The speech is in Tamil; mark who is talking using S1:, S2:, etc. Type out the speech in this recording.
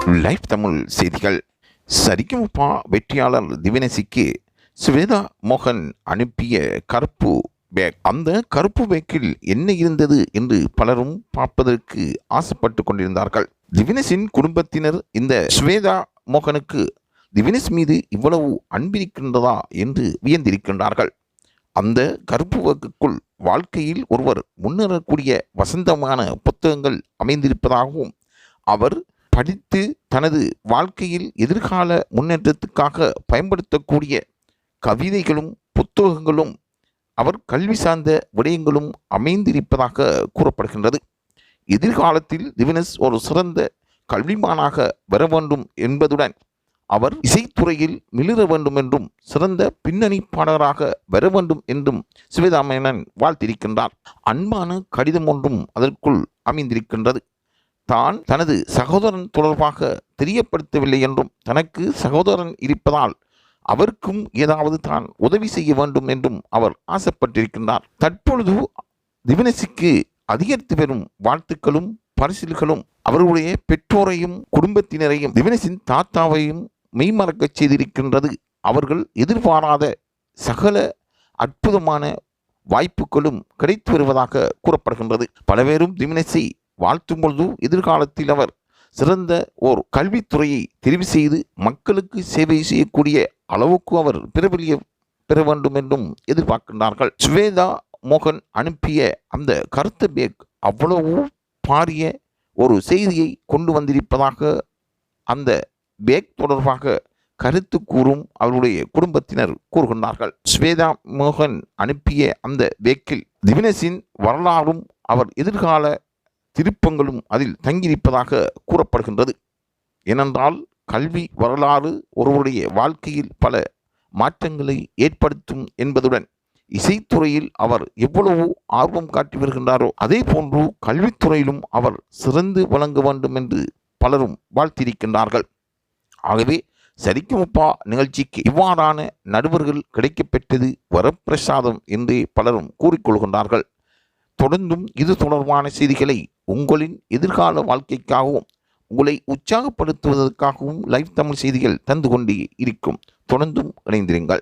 S1: லைவ் தமிழ் செய்திகள். சரிகமபா வெற்றியாளர் திவினேஷுக்கு ஸ்வேதா மோகன் அனுப்பிய கருப்பு பேக். அந்த கருப்பு பேக்கில் என்ன இருந்தது என்று பலரும் பார்ப்பதற்கு ஆசைப்பட்டு கொண்டிருந்தார்கள். திவினேஷின் குடும்பத்தினர் இந்த ஸ்வேதா மோகனுக்கு திவினேஷ் மீது இவ்வளவு அன்பிருக்கின்றதா என்று வியந்திருக்கின்றார்கள். அந்த கருப்பு பேக்குக்குள் வாழ்க்கையில் ஒருவர் முன்னேறக்கூடிய வசந்தமான புத்தகங்கள் அமைந்திருப்பதாகவும், அவர் படித்து தனது வாழ்க்கையில் எதிர்கால முன்னேற்றத்துக்காக பயன்படுத்தக்கூடிய கவிதைகளும் புத்தகங்களும் அவர் கல்வி சார்ந்த விடயங்களும் அமைந்திருப்பதாக கூறப்படுகின்றது. எதிர்காலத்தில் திவினேஷ் ஒரு சிறந்த கல்விமானாக வர வேண்டும் என்பதுடன் அவர் இசைத்துறையில் மிளிர வேண்டும் என்றும் சிறந்த பின்னணி பாடகராக வர வேண்டும் என்றும் ஸ்வேதா மேனன் வாழ்த்திருக்கின்றார். அன்பான கடிதம் ஒன்றும் அதற்குள் அமைந்திருக்கின்றது. தான் தனது சகோதரன் தொடர்பாக தெரியப்படுத்தவில்லை என்றும், தனக்கு சகோதரன் இருப்பதால் அவருக்கும் ஏதாவது தான் உதவி செய்ய வேண்டும் என்றும் அவர் ஆசைப்பட்டிருக்கின்றார். தற்பொழுது திவினேஷுக்கு அதிகரித்து வரும் வாழ்த்துக்களும் பரிசில்களும் அவர்களுடைய பெற்றோரையும் குடும்பத்தினரையும் திவினேஷின் தாத்தாவையும் மெய்மறக்கச் செய்திருக்கின்றது. அவர்கள் எதிர்பாராத சகல அற்புதமான வாய்ப்புகளும் கிடைத்து வருவதாக கூறப்படுகின்றது. பல பேரும் திவினேஷை வாழ்த்தும் பொழுது எதிர்காலத்தில் அவர் சிறந்த ஓர் கல்வித்துறையை தெரிவு செய்து மக்களுக்கு சேவை செய்யக்கூடிய அளவுக்கு அவர் பெற வேண்டும் என்றும் எதிர்பார்க்கின்றார்கள். ஸ்வேதா மோகன் அனுப்பிய அந்த கருத்து பேக் அவ்வளவு பாரிய ஒரு செய்தியை கொண்டு வந்திருப்பதாக அந்த பேக் தொடர்பாக கருத்து கூறும் அவருடைய குடும்பத்தினர் கூறுகின்றார்கள். ஸ்வேதா மோகன் அனுப்பிய அந்த பேக்கில் திவினேஷின் வரலாறும் அவர் எதிர்கால திருப்பங்களும் அதில் தங்கியிருப்பதாக கூறப்படுகின்றது. ஏனென்றால் கல்வி வரலாறு ஒருவருடைய வாழ்க்கையில் பல மாற்றங்களை ஏற்படுத்தும் என்பதுடன் இசைத்துறையில் அவர் எவ்வளவு ஆர்வம் காட்டி வருகின்றாரோ அதே போன்று கல்வித்துறையிலும் அவர் சிறந்து வழங்க வேண்டும் என்று பலரும் வாழ்த்திருக்கின்றார்கள். ஆகவே சரிகமபா நிகழ்ச்சிக்கு இவ்வாறான நடுவர்கள் கிடைக்கப்பெற்றது வரப்பிரசாதம் என்றே பலரும் கூறிக்கொள்கின்றார்கள். தொடர்ந்தும் இது தொடர்பான செய்திகளை உங்களின் எதிர்கால வாழ்க்கைக்காகவும் உங்களை உற்சாகப்படுத்துவதற்காகவும் லைவ் தமிழ் செய்திகள் தந்து கொண்டே இருக்கும். தொடர்ந்தும் இணைந்திருங்கள்.